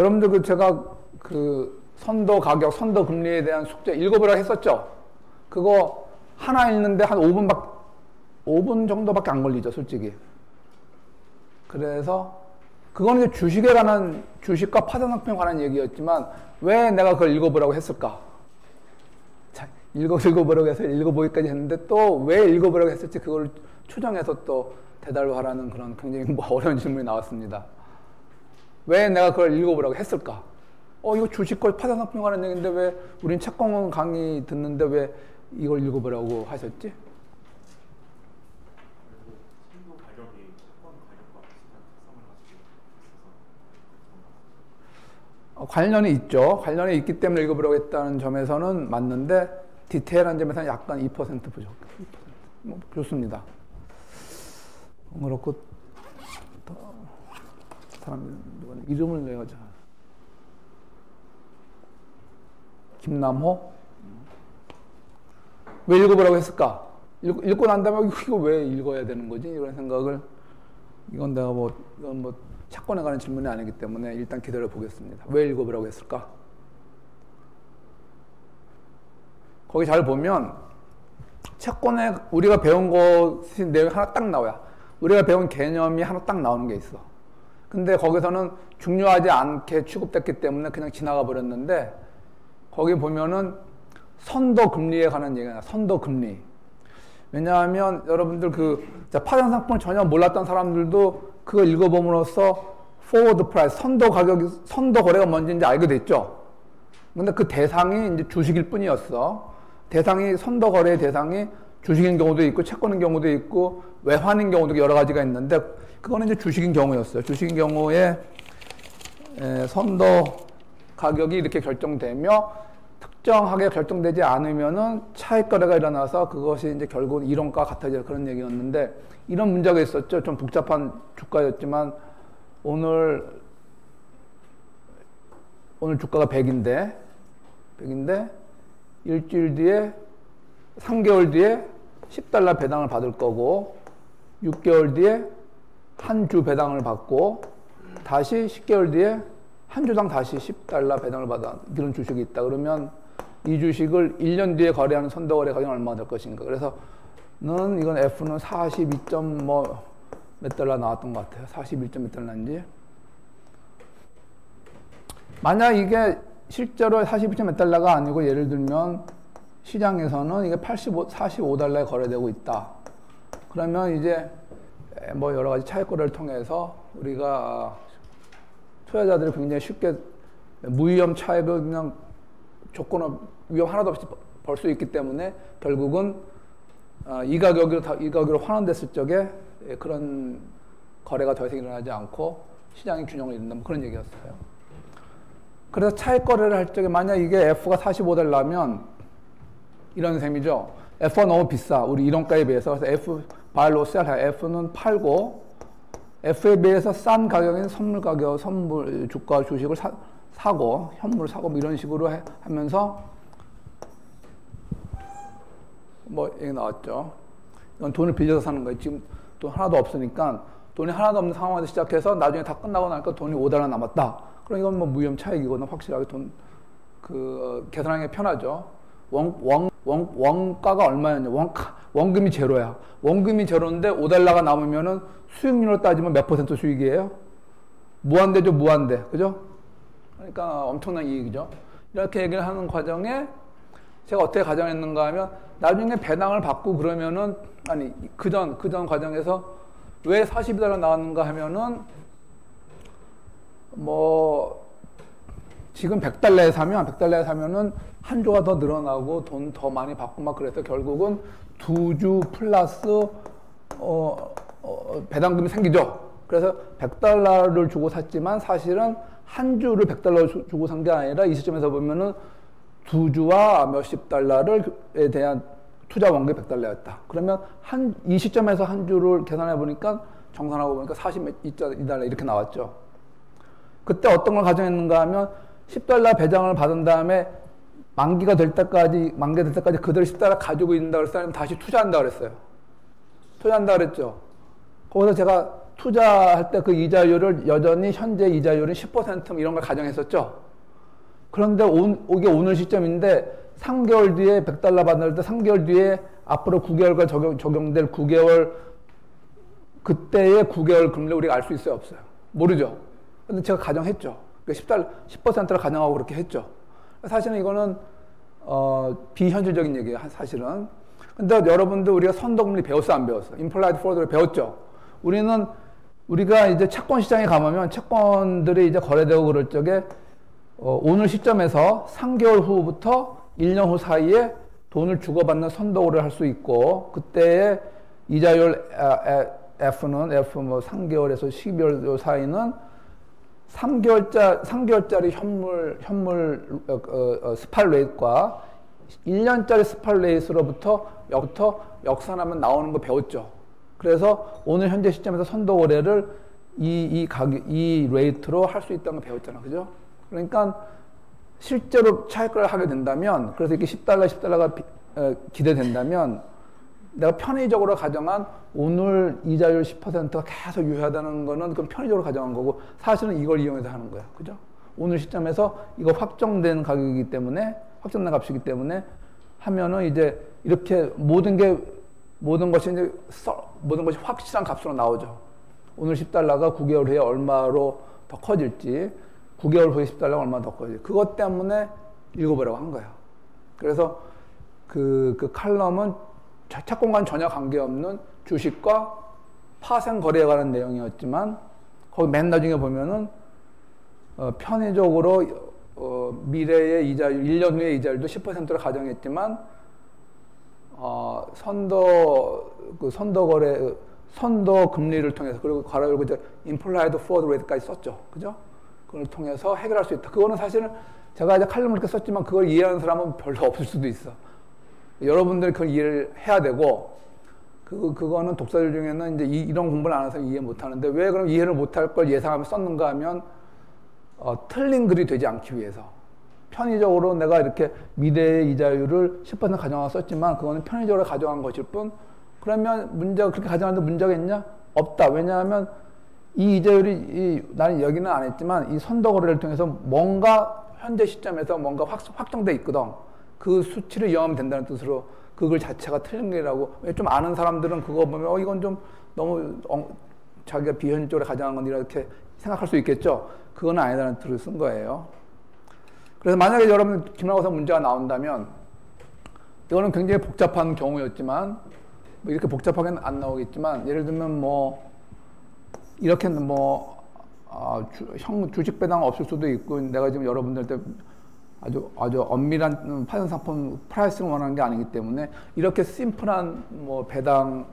여러분들 제가 선도 가격, 선도 금리에 대한 숙제 읽어보라고 했었죠? 그거 하나 읽는데 한 5분 정도밖에 안 걸리죠, 솔직히. 그래서 그거는 이제 주식에 관한, 주식과 파산상품에 관한 얘기였지만 왜 내가 그걸 읽어보라고 했을까? 자, 읽어보라고 해서 읽어보기까지 했는데 또 왜 읽어보라고 했을지 그걸 추정해서 또 대답을 하라는 그런 굉장히 어려운 질문이 나왔습니다. 왜 내가 그걸 읽어보라고 했을까? 이거 주식과 파산상품에 관한 얘기인데 왜 우린 채권 강의 듣는데 왜 이걸 읽어보라고 하셨지? 관련이 있죠. 관련이 있기 때문에 읽어보라고 했다는 점에서는 맞는데 디테일한 점에서는 약간 2% 부족. 2%. 좋습니다. 그렇고 사람 이름을 내가자. 김남호? 왜 읽어보라고 했을까? 읽고 난 다음에 이거 왜 읽어야 되는 거지? 이런 생각을 이건 채권에 관한 질문이 아니기 때문에 일단 기다려 보겠습니다. 왜 읽어보라고 했을까? 거기 잘 보면 채권에 우리가 배운 것이 내용이 하나 딱 나와요. 우리가 배운 개념이 하나 딱 나오는 게 있어. 근데 거기서는 중요하지 않게 취급됐기 때문에 그냥 지나가 버렸는데 거기 보면은 선도금리에 관한 얘기가 나와요. 선도금리. 왜냐하면 여러분들 파산상품을 전혀 몰랐던 사람들도 그걸 읽어봄으로써 forward price, 선도 거래가 뭔지 이제 알게 됐죠. 근데 그 대상이 이제 주식일 뿐이었어. 선도 거래의 대상이 주식인 경우도 있고, 채권인 경우도 있고, 외환인 경우도 여러 가지가 있는데, 그거는 이제 주식인 경우였어요. 주식인 경우에 선도 가격이 이렇게 결정되며, 특정하게 결정되지 않으면은 차익 거래가 일어나서 그것이 이제 결국 이론과 같아질 그런 얘기였는데 이런 문제가 있었죠. 좀 복잡한 주가였지만 오늘 주가가 100인데 일주일 뒤에 3개월 뒤에 $10 배당을 받을 거고 6개월 뒤에 한 주 배당을 받고 다시 10개월 뒤에 한 주당 다시 $10 배당을 받아 이런 주식이 있다. 그러면 이 주식을 1년 뒤에 거래하는 선도 거래 가격은 얼마가 될 것인가. 그래서 이건 F는 42점 몇 달러 나왔던 것 같아요. 41점 몇 달러 났는지. 만약 이게 실제로 42점 몇 달러가 아니고 예를 들면 시장에서는 이게 45달러에 거래되고 있다. 그러면 이제 여러 가지 차익 거래를 통해서 우리가 투자자들이 굉장히 쉽게 무위험 차익을 그냥 위험 하나도 없이 벌 수 있기 때문에 결국은 이 가격으로 환원됐을 적에 그런 거래가 더 이상 일어나지 않고 시장이 균형을 잃는다. 그런 얘기였어요. 그래서 차익 거래를 할 적에 만약 이게 F가 45달러면 이런 셈이죠. F가 너무 비싸. 우리 이론가에 비해서. 그래서 F 바이로 셀 F는 팔고 F에 비해서 싼 가격인 선물 주가 주식을 사고 현물을 사고 이런 식으로 하면서 여기 나왔죠. 이건 돈을 빌려서 사는 거예요. 지금 돈 하나도 없으니까 돈이 하나도 없는 상황에서 시작해서 나중에 다 끝나고 나니까 돈이 $5 남았다. 그럼 이건 무위험 차익이거나 확실하게 계산하기 편하죠. 원가가 얼마였냐? 원금이 제로야. 원금이 제로인데 $5가 남으면은 수익률로 따지면 몇 % 수익이에요? 무한대죠, 무한대. 그죠? 그러니까 엄청난 이익이죠. 이렇게 얘기를 하는 과정에 제가 어떻게 가정했는가 하면 나중에 배당을 받고 그러면은 그전 과정에서 왜 42달러 나왔는가 하면은 지금 $100에 사면은 한 주가 더 늘어나고 돈 더 많이 받고 막 그래서 결국은 2주 플러스 배당금이 생기죠. 그래서 $100를 주고 샀지만 사실은 한 주를 $100 주고 산 게 아니라 이 시점에서 보면은 2주와 몇십 달러에 대한 투자 원금이 $100였다. 그러면 이 시점에서 한 주를 계산해 보니까 정산하고 보니까 42달러 이렇게 나왔죠. 그때 어떤 걸 가정했는가 하면 $10 배당을 받은 다음에 만기가 될 때까지 그대로 $10 가지고 있는다 그랬어요? 아니면 다시 투자한다 그랬어요? 투자한다 그랬죠. 거기서 제가 투자할 때 그 이자율을 여전히 현재 이자율은 10% 이런 걸 가정했었죠. 그런데 이게 오늘 시점인데 3개월 뒤에 100달러 받을 때 3개월 뒤에 앞으로 9개월간 적용될 9개월 그때의 9개월 금리를 우리가 알 수 있어요, 없어요? 모르죠. 근데 제가 가정했죠. 10%를 가정하고 그렇게 했죠. 사실은 이거는 비현실적인 얘기예요, 사실은. 근데 여러분들 우리가 선도금리 배웠어, 안 배웠어? 임플라이드 포워드를 배웠죠. 우리가 이제 채권 시장에 가보면 채권들이 이제 거래되고 그럴 적에 오늘 시점에서 3개월 후부터 1년 후 사이에 돈을 주고받는 선도를 할 수 있고, 그때의 이자율 F 뭐 3개월에서 12개월 사이는 3개월짜리 현물 스팔 레이트과 1년짜리 스팔 레이트로부터 역산하면 나오는 거 배웠죠. 그래서 오늘 현재 시점에서 선도 거래를 이 레이트로 할 수 있다는 걸 배웠잖아. 그죠? 그러니까 실제로 차익을 하게 된다면, 그래서 이렇게 10달러가 기대된다면, 내가 편의적으로 가정한 오늘 이자율 10%가 계속 유효하다는 거는 그건 편의적으로 가정한 거고, 사실은 이걸 이용해서 하는 거야. 그죠? 오늘 시점에서 이거 확정된 가격이기 때문에, 확정된 값이기 때문에 하면은 이제 이렇게 모든 것이 확실한 값으로 나오죠. 오늘 10달러가 9개월 후에 얼마로 더 커질지, 9개월 후에 10달러가 얼마나 더 커질지, 그것 때문에 읽어보라고 한 거야. 그래서 그 칼럼은 채권과는 전혀 관계없는 주식과 파생 거래에 관한 내용이었지만, 거기 맨 나중에 보면은 편의적으로 미래의 이자율, 1년 후의 이자율도 10%를 가정했지만, 선도 금리를 통해서, 그리고 괄호 열고 이제 implied forward rate까지 썼죠. 그죠? 그걸 통해서 해결할 수 있다. 그거는 사실은 제가 이제 칼럼을 이렇게 썼지만 그걸 이해하는 사람은 별로 없을 수도 있어. 여러분들이 그걸 이해를 해야 되고, 그거는 독자들 중에는 이제 이런 공부를 안 해서 이해 못 하는데, 왜 그럼 이해를 못 할 걸 예상하며 썼는가 하면, 틀린 글이 되지 않기 위해서. 편의적으로 내가 이렇게 미래의 이자율을 10% 가정하고 썼지만, 그거는 편의적으로 가정한 것일 뿐, 그러면 그렇게 가정하는데 문제가 있냐? 없다. 왜냐하면 이 이자율이, 나는 여기는 안 했지만, 이 선도 거래를 통해서 뭔가 현재 시점에서 뭔가 확정돼 있거든. 그 수치를 이용하면 된다는 뜻으로 그걸 자체가 틀린 게라고. 좀 아는 사람들은 그거 보면 이건 좀 너무 자기가 비현실적으로 가정한 건 이렇게 생각할 수 있겠죠. 그건 아니다는 뜻을 쓴 거예요. 그래서 만약에 여러분 기말고사 문제가 나온다면, 이거는 굉장히 복잡한 경우였지만, 뭐 이렇게 복잡하게는 안 나오겠지만, 예를 들면 이렇게 주식 배당 없을 수도 있고, 내가 지금 여러분들한테 아주 엄밀한 파생 상품 프라이싱을 원하는 게 아니기 때문에, 이렇게 심플한 배당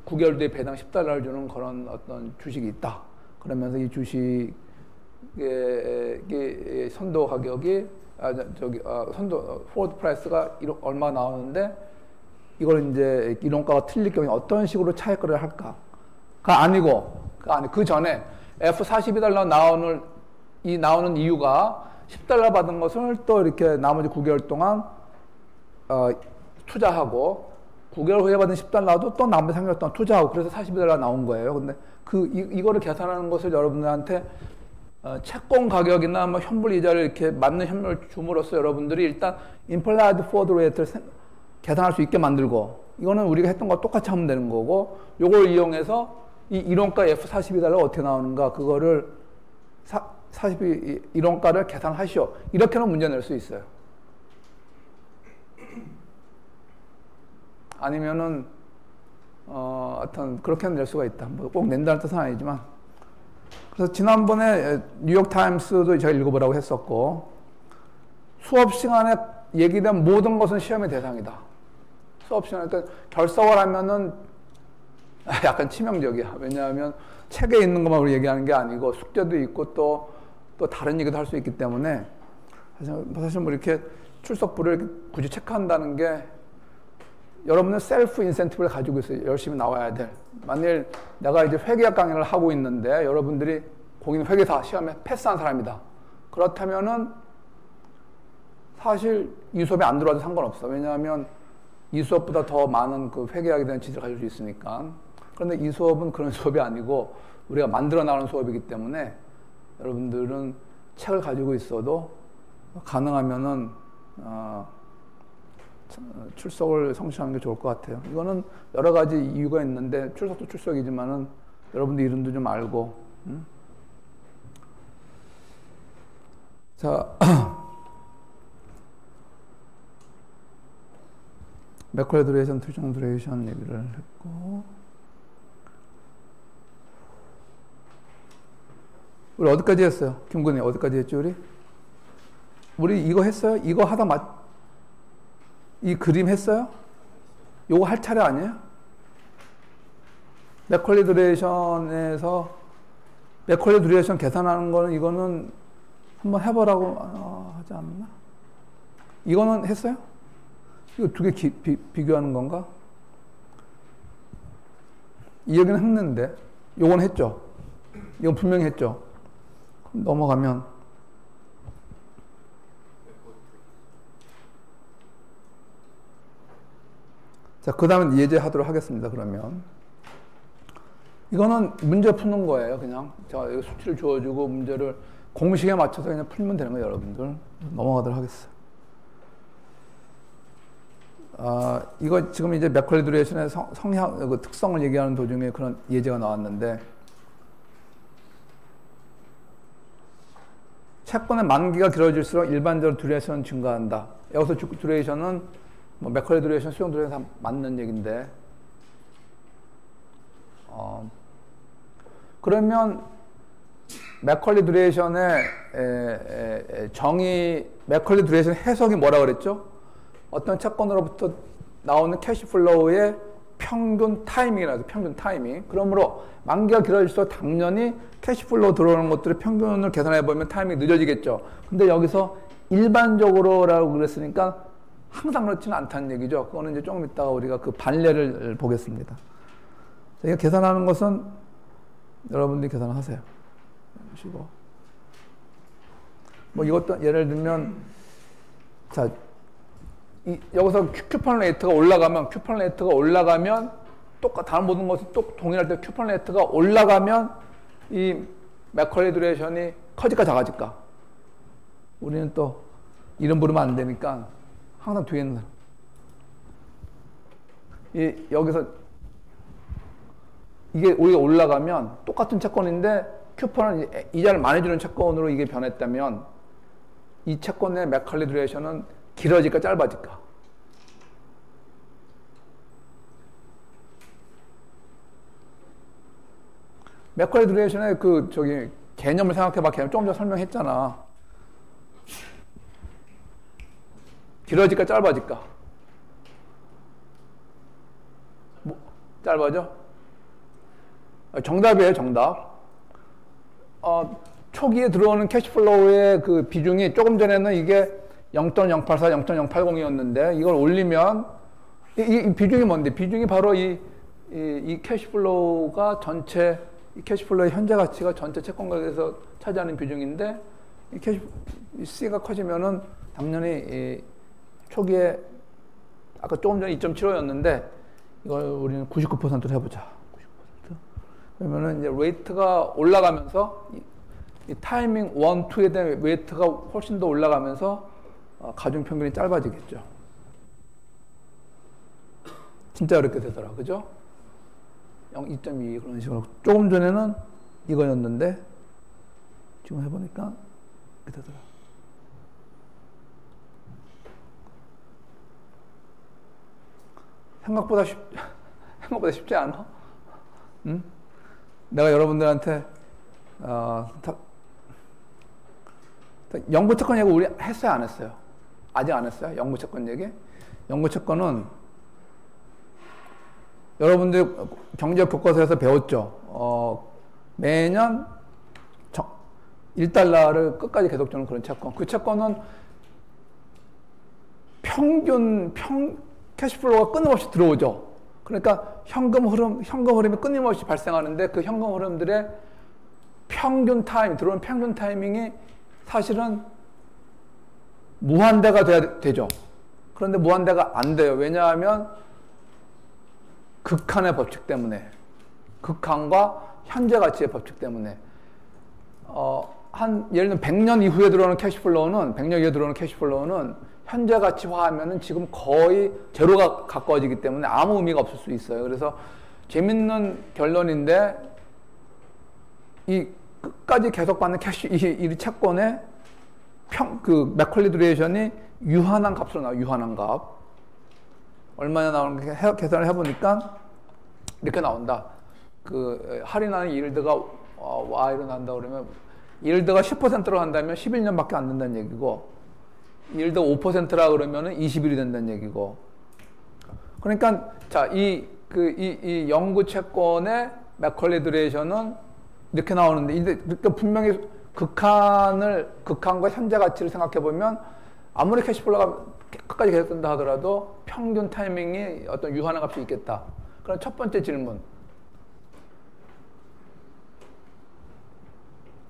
9개월 뒤에 배당 10달러를 주는 그런 어떤 주식이 있다. 그러면서 이 주식의 선도 가격이 선도 포워드 프라이스가 얼마 나오는데, 이걸 이제 이론가가 틀릴 경우에 어떤 식으로 차익거래를 할까가 아니고, 그 전에 F42달러 나오는 이유가 10달러 받은 것을 또 이렇게 나머지 9개월 동안 투자하고, 9개월 후에 받은 10달러도 또 나머지 3개월 동안 투자하고, 그래서 42달러 나온 거예요. 근데 이거를 계산하는 것을 여러분들한테 채권 가격이나 현물 이자를 이렇게 맞는 현물을 줌으로써 여러분들이 일단 implied forward rate를 계산할 수 있게 만들고, 이거는 우리가 했던 거 똑같이 하면 되는 거고, 요걸 이용해서 이 이론가 F42달러가 어떻게 나오는가, 그거를 42이론가를 계산하시오. 이렇게는 문제 낼 수 있어요. 아니면은 하여튼 그렇게는 낼 수가 있다. 꼭 낸다는 뜻은 아니지만. 그래서 지난번에 뉴욕타임스도 제가 읽어보라고 했었고, 수업 시간에 얘기된 모든 것은 시험의 대상이다. 수업 시간에 결석을 하면은 약간 치명적이야. 왜냐하면 책에 있는 것만 우리 얘기하는 게 아니고, 숙제도 있고 또 다른 얘기도 할 수 있기 때문에, 사실 이렇게 출석부를 이렇게 굳이 체크한다는 게, 여러분은 셀프 인센티브를 가지고 있어요. 열심히 나와야 돼. 만일 내가 이제 회계학 강의를 하고 있는데, 여러분들이 공인 회계사 시험에 패스한 사람이다. 그렇다면은 사실 이 수업에 안 들어와도 상관없어. 왜냐하면 이 수업보다 더 많은 그 회계학에 대한 지식을 가질 수 있으니까. 그런데 이 수업은 그런 수업이 아니고 우리가 만들어 나가는 수업이기 때문에 여러분들은 책을 가지고 있어도 가능하면은 출석을 성취하는 게 좋을 것 같아요. 이거는 여러 가지 이유가 있는데 출석도 출석이지만은 여러분들 이름도 좀 알고. 자, 매컬리 듀레이션, 투정 듀레이션 얘기를 했고, 우리 어디까지 했어요? 김근희 어디까지 했죠, 우리? 우리 이거 했어요? 이거 하다 이 그림 했어요? 요거 할 차례 아니에요? 매컬리 듀레이션에서 매컬리 듀레이션 계산하는 거는 이거는 한번 해보라고 하지 않나? 이거는 했어요? 이거 두 개 비교하는 건가? 이 얘기는 했는데 요건 했죠? 이건 분명히 했죠? 넘어가면 자, 그 다음에 예제 하도록 하겠습니다. 그러면 이거는 문제 푸는 거예요. 그냥 제가 수치를 주어주고 문제를 공식에 맞춰서 그냥 풀면 되는 거예요. 여러분들 넘어가도록 하겠어요. 이거 지금 이제 매컬리 듀레이션의 성향, 그 특성을 얘기하는 도중에 그런 예제가 나왔는데, 채권의 만기가 길어질수록 일반적으로 듀레이션은 증가한다. 여기서 듀레이션은 뭐 매컬리 듀레이션, 수용 듀레이션 다 맞는 얘기인데, 그러면 매컬리 듀레이션의 정의, 매컬리 듀레이션 해석이 뭐라 그랬죠? 어떤 채권으로부터 나오는 캐시플로우의 평균 타이밍이라고 해서 평균 타이밍. 그러므로 만기가 길어질수록 당연히 캐시플로우 들어오는 것들의 평균을 계산해보면 타이밍이 늦어지겠죠. 근데 여기서 일반적으로라고 그랬으니까 항상 그렇지는 않다는 얘기죠. 그거는 이제 조금 이따가 우리가 그 반례를 보겠습니다. 이거 계산하는 것은 여러분들이 계산을 하세요. 보시고. 뭐 이것도 예를 들면, 자, 여기서 쿠폰 레이트가 올라가면 다른 모든 것이 또 동일할 때 쿠폰 레이트가 올라가면 이 매컬리 듀레이션이 커질까 작아질까? 우리는 또 이름 부르면 안 되니까 항상 뒤에 있는 여기서 이게 우리가 올라가면 똑같은 채권인데 쿠폰은 이자를 많이 주는 채권으로 이게 변했다면 이 채권의 매컬리 듀레이션은 길어질까 짧아질까? 매컬리 듀레이션의 개념을 생각해봐. 개념 조금 전에 설명했잖아. 길어질까 짧아질까? 짧아져? 정답이에요, 정답. 초기에 들어오는 캐시플로우의 그 비중이 조금 전에는 이게 0.084, 0.080이었는데 이걸 올리면 이 비중이 뭔데? 비중이 바로 이 캐시플로우가 전체 이 캐시플로우의 현재 가치가 전체 채권 가격에서 차지하는 비중인데 이 C가 커지면은 당연히 초기에 아까 조금 전에 2.75였는데 이걸 우리는 99%로 해보자. 99%. 그러면은 이제 웨이트가 올라가면서 이 타이밍 1, 2에 대한 웨이트가 훨씬 더 올라가면서 가중 평균이 짧아지겠죠. 진짜 이렇게 되더라, 그죠? 2.2 그런 식으로. 조금 전에는 이거였는데 지금 해보니까 이렇게 되더라. 생각보다 쉽지 않아? 응? 내가 여러분들한테 영구채권 얘기 우리 했어요, 안 했어요? 아직 안 했어요? 영구채권 얘기? 영구채권은 여러분들 경제 교과서에서 배웠죠. 매년 1달러를 끝까지 계속 주는 그런 채권. 그 채권은 캐시플로우가 끊임없이 들어오죠. 그러니까 현금 흐름이 끊임없이 발생하는데 그 현금 흐름들의 들어오는 평균 타이밍이 사실은 무한대가 돼야 되죠. 그런데 무한대가 안 돼요. 왜냐하면 극한의 법칙 때문에. 극한과 현재 가치의 법칙 때문에 예를 들면 100년 이후에 들어오는 캐시플로우는 100년 이후에 들어오는 캐시플로우는 현재 가치화하면은 지금 거의 제로가 가까워지기 때문에 아무 의미가 없을 수 있어요. 그래서 재밌는 결론인데 이 끝까지 계속 받는 이 채권의 그 맥컬리 듀레이션이 유한한 값으로 나와요. 유한한 값. 얼마나 나오는가 계산을 해보니까 이렇게 나온다. 그 할인하는 일드가 Y로 난다 그러면 일드가 10%로 한다면 11년밖에 안 된다는 얘기고 일드가 5%라 그러면 20일이 된다는 얘기고 그러니까 자, 이 연구 채권의 맥컬리 듀레이션은 이렇게 나오는데 이렇게 분명히 극한과 현재 가치를 생각해 보면 아무리 캐시플로우가 끝까지 계속된다 하더라도 평균 타이밍이 어떤 유한한 값이 있겠다. 그럼 첫 번째 질문.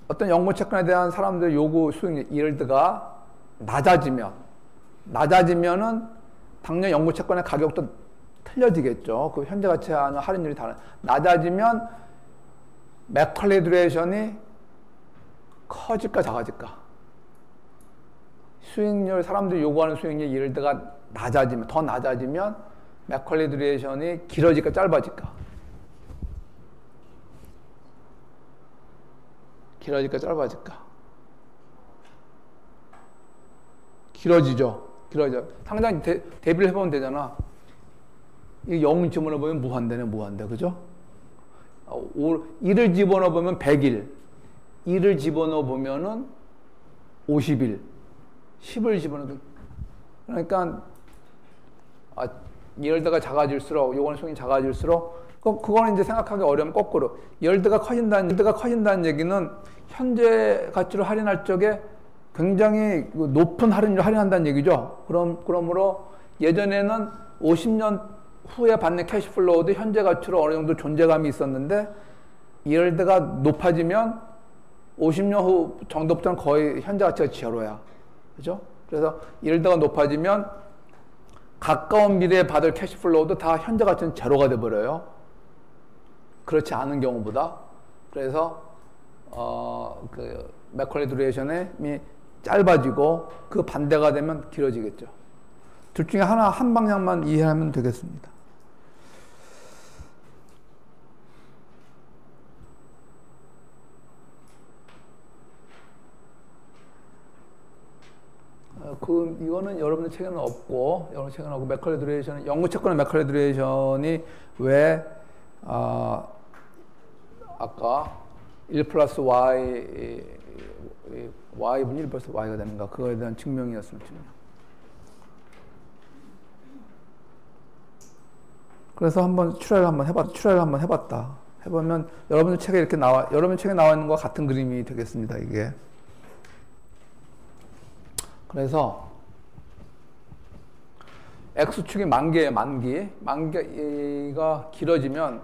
어떤 연구 채권에 대한 사람들의 요구 수익 일드가 낮아지면은 당연 연구 채권의 가격도 틀려지겠죠. 그 현재 가치와는 할인율이 다른. 낮아지면 맥컬리 듀레이션이 커질까 작아질까? 수익률, 사람들이 요구하는 수익률 일드가 더 낮아지면 맥컬리 듀레이션이 길어질까 짧아질까? 길어질까 짧아질까? 길어지죠. 상당히 대비를 해보면 되잖아. 이 0 집어넣어보면 무한대네, 무한대. 그죠? 1을 집어넣어보면 100일. 2를 집어넣어보면은 50일. 10을 집어넣어도. 그러니까, 열드가 작아질수록, 요거는 수익이 작아질수록, 그거는 이제 생각하기 어려우면 거꾸로. 열드가 커진다는 얘기는 현재 가치로 할인할 적에 굉장히 높은 할인율을 할인한다는 얘기죠. 그러므로 예전에는 50년 후에 받는 캐시플로우도 현재 가치로 어느 정도 존재감이 있었는데 열드가 높아지면 50년 후 정도부터는 거의 현재 가치가 제로야. 그죠? 그래서 열드가 높아지면 가까운 미래에 받을 캐시플로우도 다 현재 가치는 제로가 돼버려요. 그렇지 않은 경우보다. 그래서 그 맥컬리 듀레이션이 짧아지고 그 반대가 되면 길어지겠죠. 둘 중에 한 방향만 이해하면 되겠습니다. 이거는 여러분들 책에는 없고, 맥컬리 듀레이션, 연구 채권의 맥컬리 듀레이션이 왜, 아까 1 플러스 y분이 1 플러스 y가 되는가, 그거에 대한 증명이었습니다. 그래서 추려를 한번 해봤다. 해보면 여러분들 책에 이렇게 여러분 책에 나와 있는 것과 같은 그림이 되겠습니다, 이게. 그래서 X축이 만기가 길어지면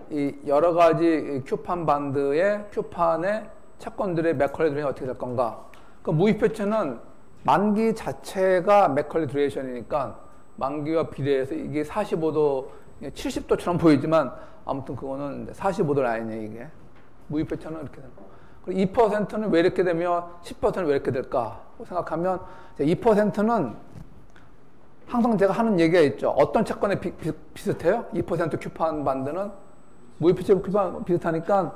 이 여러 가지 큐판 반드의 큐판의 채권들의 맥컬리 듀레이션이 어떻게 될 건가? 그 무이표체는 만기 자체가 맥컬리 듀레이션이니까 만기와 비례해서 이게 45도, 70도처럼 보이지만 아무튼 그거는 45도 라인이에요, 이게. 무이표체는 이렇게 되는 거. 그리고 2%는 왜 이렇게 되며 10%는 왜 이렇게 될까? 생각하면 2%는 항상 제가 하는 얘기가 있죠. 어떤 채권에 비슷해요? 2% 큐판 반드는 무이표체 큐판 비슷하니까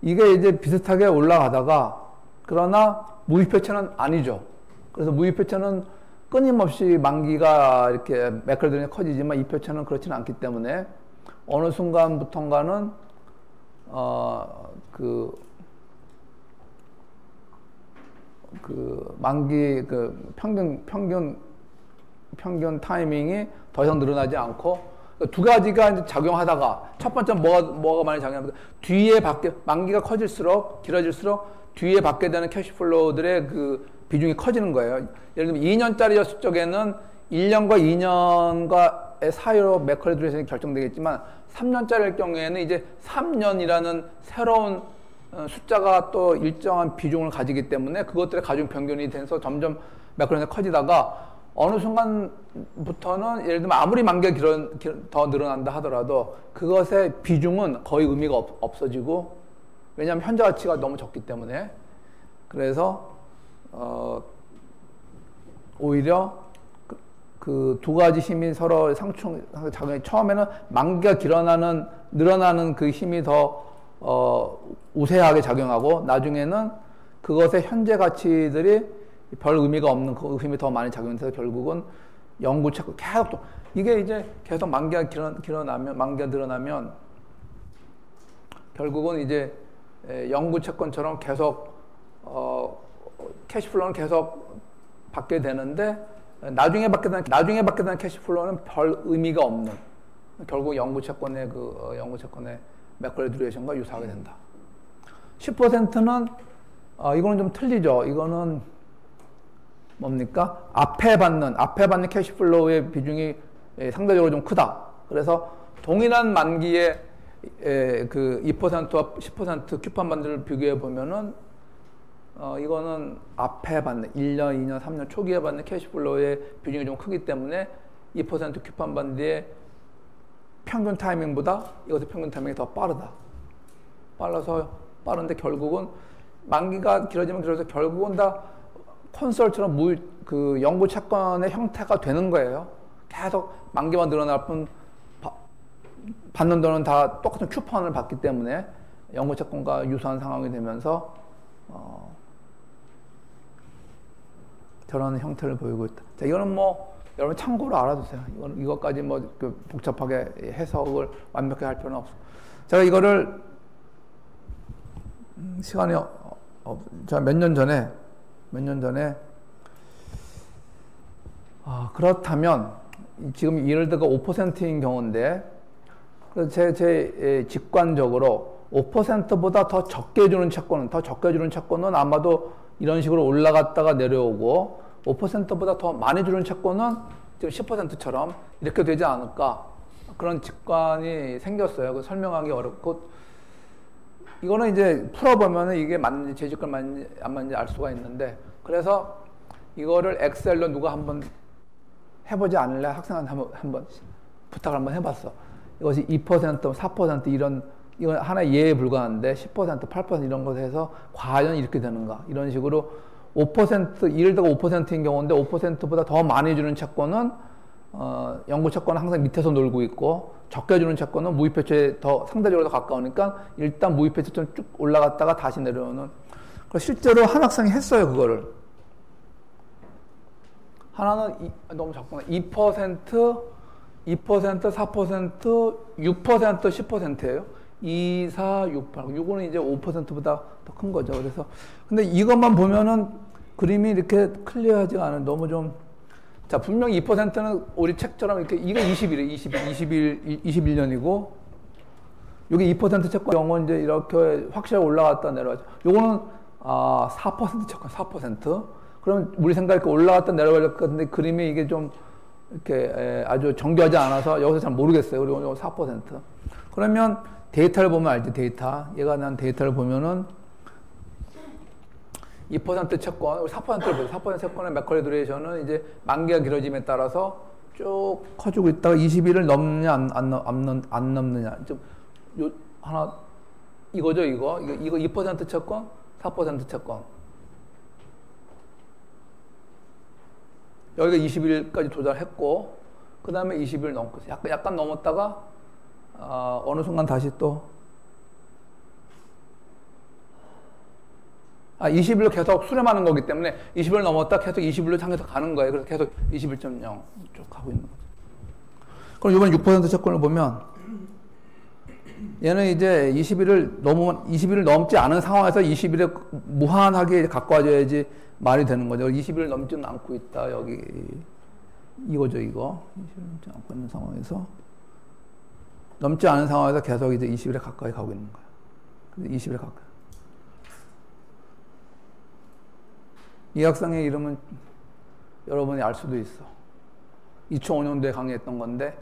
이게 이제 비슷하게 올라가다가 그러나 무이표체는 아니죠. 그래서 무이표체는 끊임없이 만기가 이렇게 맥컬리 듀레이션이 커지지만 이표체는 그렇지는 않기 때문에 어느 순간부턴가는 만기 평균 타이밍이 더 이상 늘어나지 않고 두 가지가 이제 작용하다가 첫 번째 뭐가 많이 작용합니까? 뒤에 만기가 길어질수록 뒤에 받게 되는 캐시플로우들의 그 비중이 커지는 거예요. 예를 들면 2년짜리였을 적에는 1년과 2년과의 사이로 맥컬리 듀레이션이 결정되겠지만 3년짜리일 경우에는 이제 3년이라는 새로운 숫자가 또 일정한 비중을 가지기 때문에 그것들의 가중 평균이 돼서 점점 맥컬리 듀레이션이 커지다가 어느 순간부터는 예를 들면 아무리 만기가 더 늘어난다 하더라도 그것의 비중은 거의 의미가 없어지고, 왜냐하면 현재 가치가 너무 적기 때문에. 그래서 오히려 그 두 가지 힘이 서로 상충작용이, 처음에는 만기가 늘어나는 그 힘이 더 우세하게 작용하고, 나중에는 그것의 현재 가치들이 별 의미가 없는 그 힘이 더 많이 작용해서 결국은 영구 채권 계속 또 이게 이제 계속 만기가 늘어나면 결국은 이제 영구 채권처럼 계속 캐시플로우는 계속 받게 되는데, 나중에 받게 되는 캐시플로우는 별 의미가 없는, 결국 영구 채권의 맥컬리 듀레이션과 유사하게 된다. 10%는 이거는 좀 틀리죠. 이거는 뭡니까? 앞에 받는 캐시플로우의 비중이 상대적으로 좀 크다. 그래서 동일한 만기의 그 2%와 10% 큐판 반지를 비교해 보면은 이거는 앞에 받는 1년, 2년, 3년 초기에 받는 캐시플로우의 비중이 좀 크기 때문에 2% 큐판 반지의 평균 타이밍보다 이것의 평균 타이밍이 더 빠른데 결국은 만기가 길어지면 길어져서 결국은 다 콘솔처럼 그 영구 채권의 형태가 되는 거예요. 계속 만기만 늘어날 뿐 받는 돈은 다 똑같은 쿠폰을 받기 때문에 영구 채권과 유사한 상황이 되면서 저런 형태를 보이고 있다. 자, 이거는 뭐 여러분 참고로 알아두세요. 이것까지 뭐 복잡하게 해석을 완벽하게 할 필요는 없어. 제가 이거를 시간이 제가 몇 년 전에 그렇다면 지금 예를 들어 5%인 경우인데, 그래서 제 직관적으로 5%보다 더 적게 주는 채권은 아마도 이런 식으로 올라갔다가 내려오고, 5%보다 더 많이 주는 채권은 지금 10%처럼 이렇게 되지 않을까, 그런 직관이 생겼어요. 그 설명하기 어렵고, 이거는 이제 풀어보면 이게 맞는지 제 직관 맞는지 안 맞는지 알 수가 있는데, 그래서 이거를 엑셀로 누가 한번 해보지 않을래? 학생한테 한번 부탁을 한번 해봤어. 이것이 2%, 4% 이건 하나의 예에 불과한데 10%, 8% 이런 것에 해서 과연 이렇게 되는가? 이런 식으로 5%, 예를 들어 5%인 경우인데 5%보다 더 많이 주는 채권은 영구 채권은 항상 밑에서 놀고 있고, 적게 주는 채권은 무이표체에 더 상대적으로 더 가까우니까 일단 무이표체처럼 쭉 올라갔다가 다시 내려오는. 실제로 한 학생이 했어요, 그거를. 하나는 너무 작구나. 2%, 4%, 6%, 10%예요. 2, 4, 6, 8. 요거는 이제 5%보다 더 큰 거죠. 그래서 근데 이것만 보면은 그림이 이렇게 클리어하지가 않은, 너무 좀. 자, 분명히 2%는 우리 책처럼 이렇게, 이거 21년이고, 여기 2% 채권 영어 이제 이렇게 확실하게 올라갔다 내려가죠. 요거는 4% 채권, 4%. 그럼 우리 생각에 이렇게 올라갔다 내려갈 것 같은데 그림이 이게 좀 이렇게 아주 정교하지 않아서 여기서 잘 모르겠어요. 그리고 이거 4%. 그러면 데이터를 보면 알지, 데이터. 얘가 난 데이터를 보면은 2% 채권, 4%를 보죠. 4% 채권의 맥컬리 듀레이션은 이제 만기가 길어짐에 따라서 쭉 커지고 있다가 20일을 넘느냐, 안 넘느냐. 좀, 이거죠, 이거 2% 채권, 4% 채권. 여기가 20일까지 도달했고, 그 다음에 20일 넘고, 약간 넘었다가, 어느 순간 다시 또, 20일로 계속 수렴하는 거기 때문에 20일 넘었다 계속 20일로 향해서 가는 거예요. 그래서 계속 21.0 쭉 가고 있는 거죠. 그럼 이번 6% 채권을 보면 얘는 이제 20일을 넘지 않은 상황에서 20일에 무한하게 가까워져야지 말이 되는 거죠. 20일을 넘지는 않고 있다. 여기 이거죠, 이거. 20일을 넘지 않고 있는 상황에서 넘지 않은 상황에서 계속 이제 20일에 가까이 가고 있는 거예요. 그래서 20일에 가까이. 이 학생의 이름은 여러분이 알 수도 있어. 2005년도에 강의했던 건데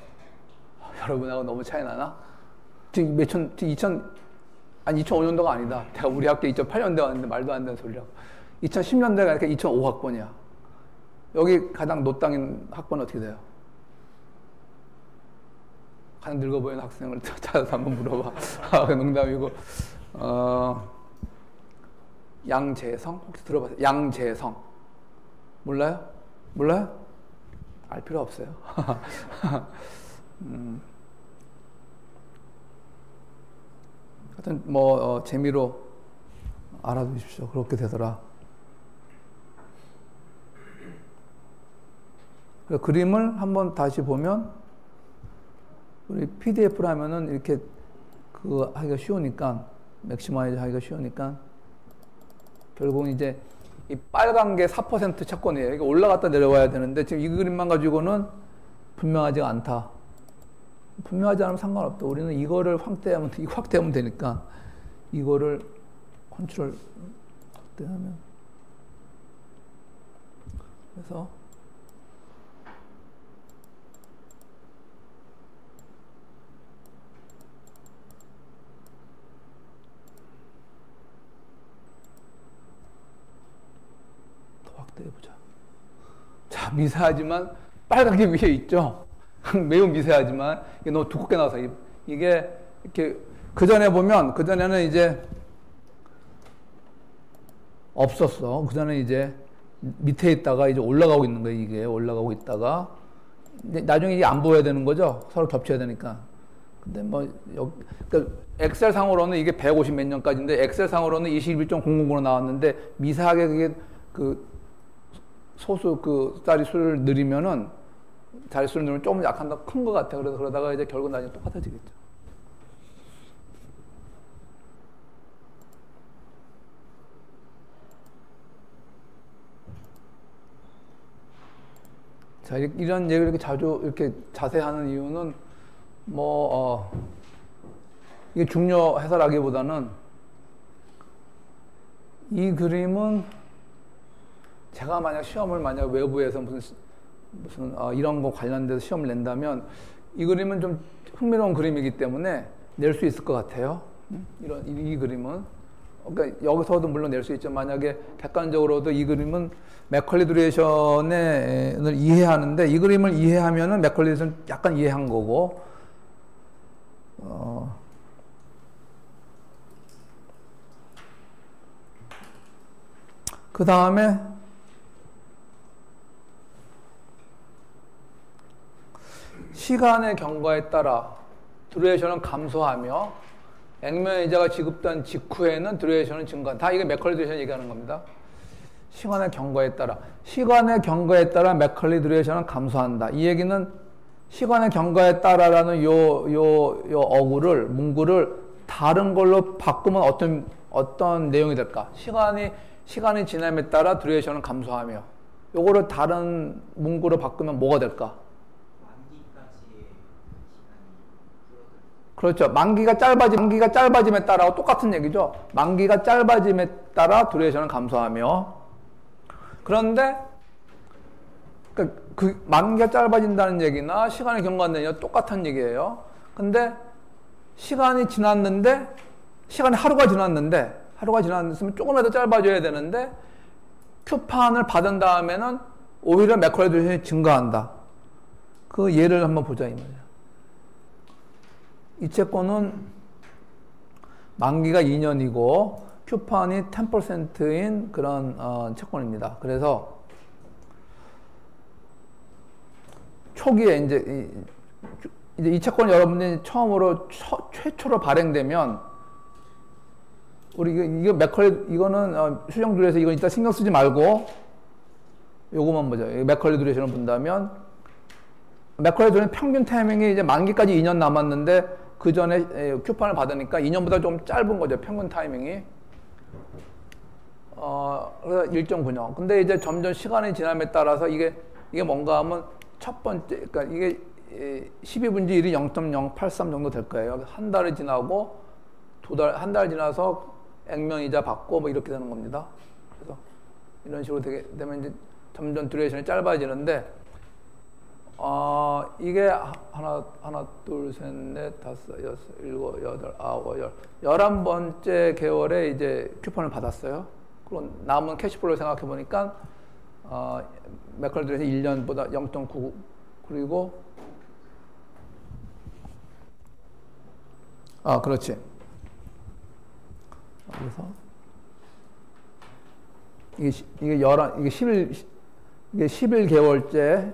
여러분하고 너무 차이 나나? 지금 2005년도가 아니다. 내가 우리 학교 2008년도에 왔는데 말도 안 되는 소리라고. 2010년도가 아니라 2005학번이야. 여기 가장 노땅인 학번은 어떻게 돼요? 가장 늙어 보이는 학생을 찾아서 한번 물어봐. 농담이고. 양재성? 혹시 들어봤어요? 양재성. 몰라요? 몰라요? 알 필요 없어요. 하여튼 재미로 알아두십시오. 그렇게 되더라. 그림을 한번 다시 보면 우리 PDF로 하면은 이렇게 하기가 쉬우니까, 맥시마이즈 하기가 쉬우니까 결국은 이제 이 빨간 게 4% 채권이에요. 이게 올라갔다 내려와야 되는데 지금 이 그림만 가지고는 분명하지가 않다. 분명하지 않으면 상관없다. 우리는 이거를 확대하면 되니까 이거를 컨트롤 확대하면, 그래서 확대해보자. 자, 미세하지만 빨갛게 위에 있죠? 매우 미세하지만 이게 너무 두껍게 나와서 이게 이렇게 그전에 보면, 그전에는 이제 없었어. 그전에 이제 밑에 있다가 이제 올라가고 있는 거예요. 이게 올라가고 있다가 나중에 이게 안 보여야 되는 거죠. 서로 겹쳐야 되니까. 근데 그러니까 엑셀 상으로는 이게 150 몇 년까지인데 엑셀 상으로는 21.000으로 나왔는데 미세하게 그게 소수 자릿수를 늘리면은 자릿수를 늘리면 조금 약간 더 큰 것 같아. 그래서 그러다가 이제 결국 나중에 똑같아지겠죠. 자, 이런 얘기를 이렇게 자주 이렇게 자세히 하는 이유는 이게 중요해서라기보다는 이 그림은 제가 만약 외부에서 무슨 이런 거 관련돼서 시험을 낸다면 이 그림은 좀 흥미로운 그림이기 때문에 낼 수 있을 것 같아요. 이 그림은. 그러니까 여기서도 물론 낼 수 있죠. 만약에 객관적으로도 이 그림은 맥컬리 듀레이션을 이해하는데 이 그림을 이해하면은 맥컬리 듀레이션 약간 이해한 거고, 그 다음에 시간의 경과에 따라 듀레이션은 감소하며 액면이자가 지급된 직후에는 듀레이션은 증가한다. 다 이게 맥컬리 듀레이션 얘기하는 겁니다. 시간의 경과에 따라 맥컬리 듀레이션은 감소한다. 이 얘기는 시간의 경과에 따라라는 요 어구를, 문구를 다른 걸로 바꾸면 어떤 내용이 될까? 시간이 지남에 따라 듀레이션은 감소하며, 요거를 다른 문구로 바꾸면 뭐가 될까? 그렇죠. 만기가 짧아짐에 따라 똑같은 얘기죠. 만기가 짧아짐에 따라 듀레이션은 감소하며. 그런데 그 만기가 짧아진다는 얘기나 시간이 경과한다는 얘기가 똑같은 얘기예요. 근데 시간이 지났는데, 하루가 지났으면 조금이라도 짧아져야 되는데 큐판을 받은 다음에는 오히려 맥컬리 듀레이션이 증가한다. 그 예를 한번 보자 이 말이야. 이 채권은 만기가 2년이고 큐판이 10%인 그런 채권입니다. 그래서 초기에 이제 이 채권 여러분들이 처음으로 최초로 발행되면 우리 이거 맥컬리, 이거는 수정 듀레이션, 이건 이따 신경 쓰지 말고 요거만 보자. 맥컬리 듀레이션을 본다면 맥컬리 듀레이션 평균 타이밍이 이제 만기까지 2년 남았는데 그 전에 큐판을 받으니까 2년보다 좀 짧은 거죠. 평균 타이밍이. 그래서 1.9년. 근데 이제 점점 시간이 지남에 따라서 이게 뭔가 하면 첫 번째, 그러니까 이게 12분지 1이 0.083 정도 될 거예요. 한 달이 지나고 한 달 지나서 액면이자 받고 뭐 이렇게 되는 겁니다. 그래서 이런 식으로 되면 이제 점점 듀레이션이 짧아지는데, 이게 하나, 둘, 셋, 넷, 다섯, 여섯, 일곱, 여덟, 아홉, 11번째 개월에 이제 쿠폰을 받았어요. 그럼 남은 캐시플로우 생각해 보니까 맥컬들에서 1년보다 0.9 그리고 그렇지. 그래서 이게 11개월째